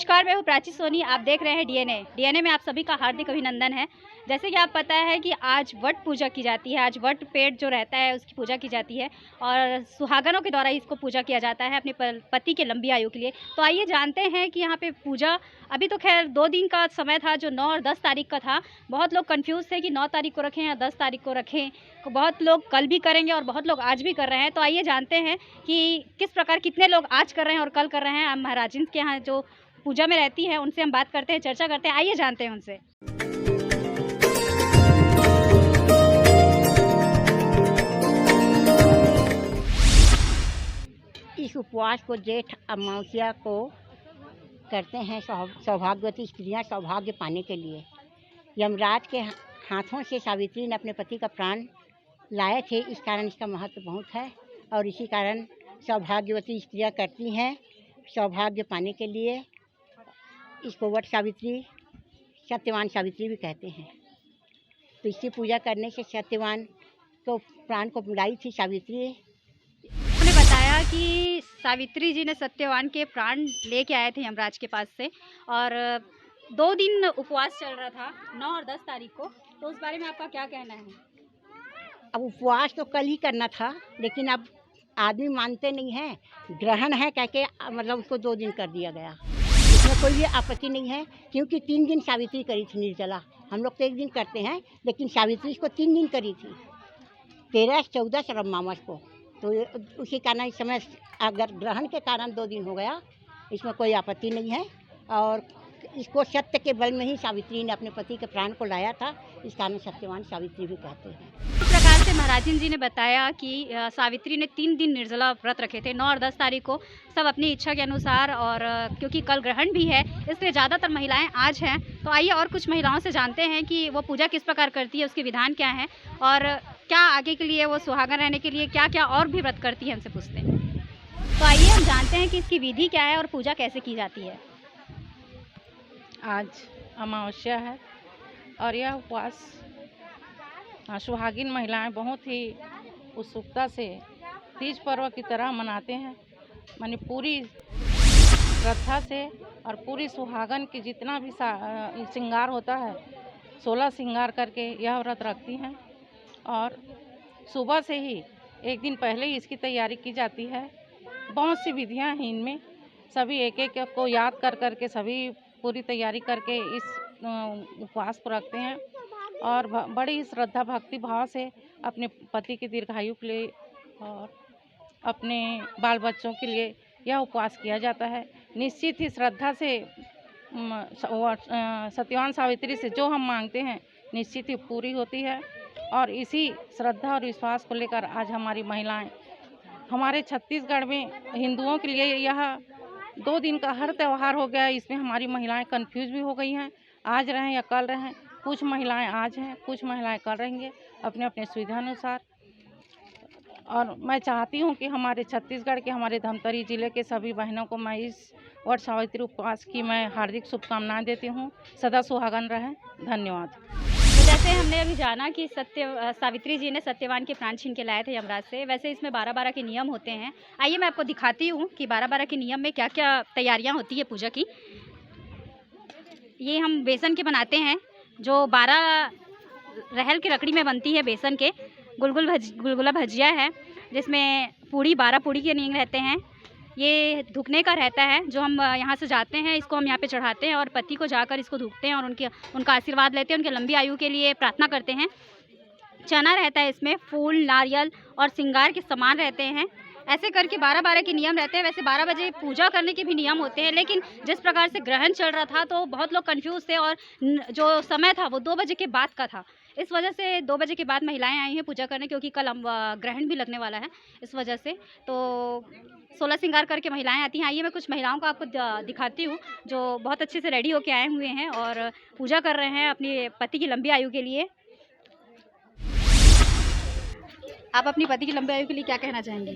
नमस्कार, मैं हूँ प्राची सोनी। आप देख रहे हैं डीएनए में आप सभी का हार्दिक अभिनंदन है। जैसे कि आप पता है कि आज वट पूजा की जाती है। आज वट पेड़ जो रहता है उसकी पूजा की जाती है और सुहागनों के द्वारा इसको पूजा किया जाता है अपने पति के लंबी आयु के लिए। तो आइए जानते हैं कि यहाँ पे पूजा अभी तो खैर 2 दिन का समय था, जो 9 और 10 तारीख का था। बहुत लोग कन्फ्यूज़ थे कि 9 तारीख को रखें या 10 तारीख को रखें। बहुत लोग कल भी करेंगे और बहुत लोग आज भी कर रहे हैं। तो आइए जानते हैं कि किस प्रकार कितने लोग आज कर रहे हैं और कल कर रहे हैं। हम महाराजिन के यहाँ जो पूजा में रहती हैं उनसे हम बात करते हैं, चर्चा करते हैं। आइए जानते हैं उनसे। इस उपवास को जेठ अमावस्या को करते हैं सौभाग्यवती स्त्रियां सौभाग्य पाने के लिए। यमराज के हाथों से सावित्री ने अपने पति का प्राण लाए थे, इस कारण इसका महत्व बहुत है और इसी कारण सौभाग्यवती स्त्रियां करती हैं सौभाग्य पाने के लिए। इसको वट सावित्री, सत्यवान सावित्री भी कहते हैं। तो इसकी पूजा करने से सत्यवान को प्राण को लाई थी सावित्री। उन्होंने बताया कि सावित्री जी ने सत्यवान के प्राण लेके आए थे यमराज के पास से और 2 दिन उपवास चल रहा था, 9 और 10 तारीख को। तो उस बारे में आपका क्या कहना है? अब उपवास तो कल ही करना था, लेकिन अब आदमी मानते नहीं हैं, ग्रहण है कह के मतलब उसको 2 दिन कर दिया गया। इसमें कोई भी आपत्ति नहीं है, क्योंकि 3 दिन सावित्री करी थी निर्जला। हम लोग तो 1 दिन करते हैं, लेकिन सावित्री इसको 3 दिन करी थी, 13, 14 और अमावस को। तो उसी कारण इस समय अगर ग्रहण के कारण 2 दिन हो गया, इसमें कोई आपत्ति नहीं है। और इसको सत्य के बल में ही सावित्री ने अपने पति के प्राण को लाया था, इस कारण सत्यवान सावित्री भी कहते हैं। इस प्रकार से महाराजिन जी ने बताया कि सावित्री ने 3 दिन निर्जला व्रत रखे थे, 9 और 10 तारीख को सब अपनी इच्छा के अनुसार। और क्योंकि कल ग्रहण भी है, इसलिए ज़्यादातर महिलाएं आज हैं। तो आइए और कुछ महिलाओं से जानते हैं कि वो पूजा किस प्रकार करती है, उसके विधान क्या हैं और क्या आगे के लिए वो सुहागन रहने के लिए क्या क्या और भी व्रत करती है, हमसे पूछते हैं। तो आइए हम जानते हैं कि इसकी विधि क्या है और पूजा कैसे की जाती है। आज अमावस्या है और यह उपवास सुहागिन महिलाएं बहुत ही उत्सुकता से तीज पर्व की तरह मनाते हैं। माने पूरी श्रद्धा से और पूरी सुहागन की जितना भी श्रृंगार होता है, 16 श्रृंगार करके यह व्रत रखती हैं। और सुबह से ही 1 दिन पहले ही इसकी तैयारी की जाती है। बहुत सी विधियां हैं इनमें, सभी एक एक को याद कर कर के सभी पूरी तैयारी करके इस उपवास को रखते हैं और बड़ी ही श्रद्धा भक्ति भाव से अपने पति की दीर्घायु के लिए और अपने बाल बच्चों के लिए यह उपवास किया जाता है। निश्चित ही श्रद्धा से सत्यवान सावित्री से जो हम मांगते हैं निश्चित ही पूरी होती है। और इसी श्रद्धा और विश्वास को लेकर आज हमारी महिलाएं, हमारे छत्तीसगढ़ में हिंदुओं के लिए यह 2 दिन का हर त्यौहार हो गया है। इसमें हमारी महिलाएं कंफ्यूज भी हो गई हैं, आज रहें या कल रहें। कुछ महिलाएं आज हैं, कुछ महिलाएं कल रहेंगे अपने अपने सुविधा अनुसार। और मैं चाहती हूं कि हमारे छत्तीसगढ़ के, हमारे धमतरी ज़िले के सभी बहनों को मैं इस वट सावित्री उपवास की मैं हार्दिक शुभकामनाएं देती हूं। सदा सुहागन रहें। धन्यवाद। तो जैसे हमने अभी जाना कि सावित्री जी ने सत्यवान के प्राण छीन के लाए थे यमराज से, वैसे इसमें 12-12 के नियम होते हैं। आइए मैं आपको दिखाती हूँ कि 12-12 के नियम में क्या क्या तैयारियाँ होती है पूजा की। ये हम बेसन के बनाते हैं, जो 12 रहल की लकड़ी में बनती है। बेसन के गुलगुला भजिया है, जिसमें पूड़ी 12 पूड़ी के नींव रहते हैं। ये धुकने का रहता है, जो हम यहाँ से जाते हैं, इसको हम यहाँ पे चढ़ाते हैं और पति को जाकर इसको धुकते हैं और उनका आशीर्वाद लेते हैं, उनके लंबी आयु के लिए प्रार्थना करते हैं। चना रहता है इसमें, फूल, नारियल और श्रृंगार के सामान रहते हैं। ऐसे करके 12-12 के नियम रहते हैं। वैसे 12 बजे पूजा करने के भी नियम होते हैं, लेकिन जिस प्रकार से ग्रहण चल रहा था तो बहुत लोग कंफ्यूज थे और जो समय था वो 2 बजे के बाद का था। इस वजह से 2 बजे के बाद महिलाएं आई हैं पूजा करने, क्योंकि कल ग्रहण भी लगने वाला है। इस वजह से तो 16 श्रृंगार करके महिलाएं आती हैं। आइए मैं कुछ महिलाओं को आपको दिखाती हूँ, जो बहुत अच्छे से रेडी होके आए हुए हैं और पूजा कर रहे हैं अपने पति की लंबी आयु के लिए। आप अपनी पति की लंबी आयु के लिए क्या कहना चाहेंगे?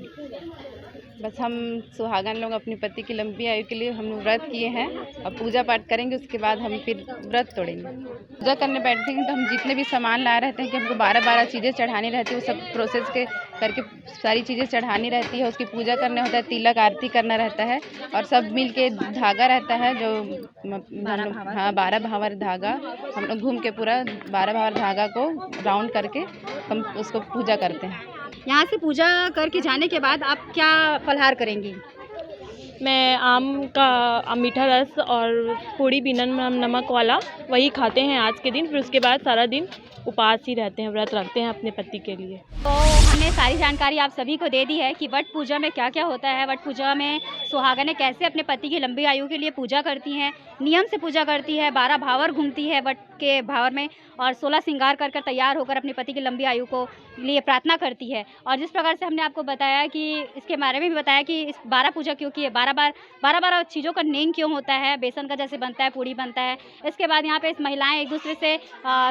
बस हम सुहागन लोग अपने पति की लंबी आयु के लिए हम व्रत किए हैं और पूजा पाठ करेंगे, उसके बाद हम फिर व्रत तोड़ेंगे। पूजा करने बैठेंगे तो हम जितने भी सामान लाए रहते हैं कि हमको 12 चीज़ें चढ़ानी रहती है, वो सब प्रोसेस के करके सारी चीज़ें चढ़ानी रहती है, उसकी पूजा करना होता है, तिलक आरती करना रहता है और सब मिल के धागा रहता है जो हाँ 12 भावर धागा हम लोग घूम के पूरा 12 भावर धागा को राउंड करके हम उसको पूजा करते हैं। यहाँ से पूजा करके जाने के बाद आप क्या फलहार करेंगी? मैं मीठा रस और पूड़ी बिनन नमक वाला वही खाते हैं आज के दिन, फिर उसके बाद सारा दिन उपवास ही रहते हैं, व्रत रखते हैं अपने पति के लिए। तो हमने सारी जानकारी आप सभी को दे दी है कि वट पूजा में क्या क्या होता है, वट पूजा में सुहागनें कैसे अपने पति की लंबी आयु के लिए पूजा करती हैं, नियम से पूजा करती है, 12 भावर घूमती है वट के भावर में और 16 श्रृंगार कर तैयार होकर अपने पति की लंबी आयु को लिए प्रार्थना करती है। और जिस प्रकार से हमने आपको बताया कि इसके बारे में भी बताया कि इस 12 पूजा क्यों की है, 12 चीज़ों का नेम क्यों होता है, बेसन का जैसे बनता है, पूड़ी बनता है। इसके बाद यहाँ पे इस महिलाएं एक दूसरे से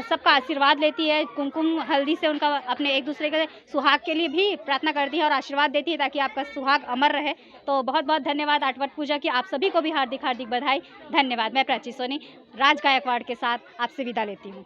सबका आशीर्वाद लेती है, कुमकुम हल्दी से उनका अपने एक दूसरे के सुहाग के लिए भी प्रार्थना करती है और आशीर्वाद देती है ताकि आपका सुहाग अमर रहे। तो बहुत बहुत धन्यवाद आज वट पूजा की, आप सभी को भी हार्दिक हार्दिक बधाई, धन्यवाद। मैं प्राची सोनी राज गायकवाड़ के साथ आपसे विदा लेती हूँ।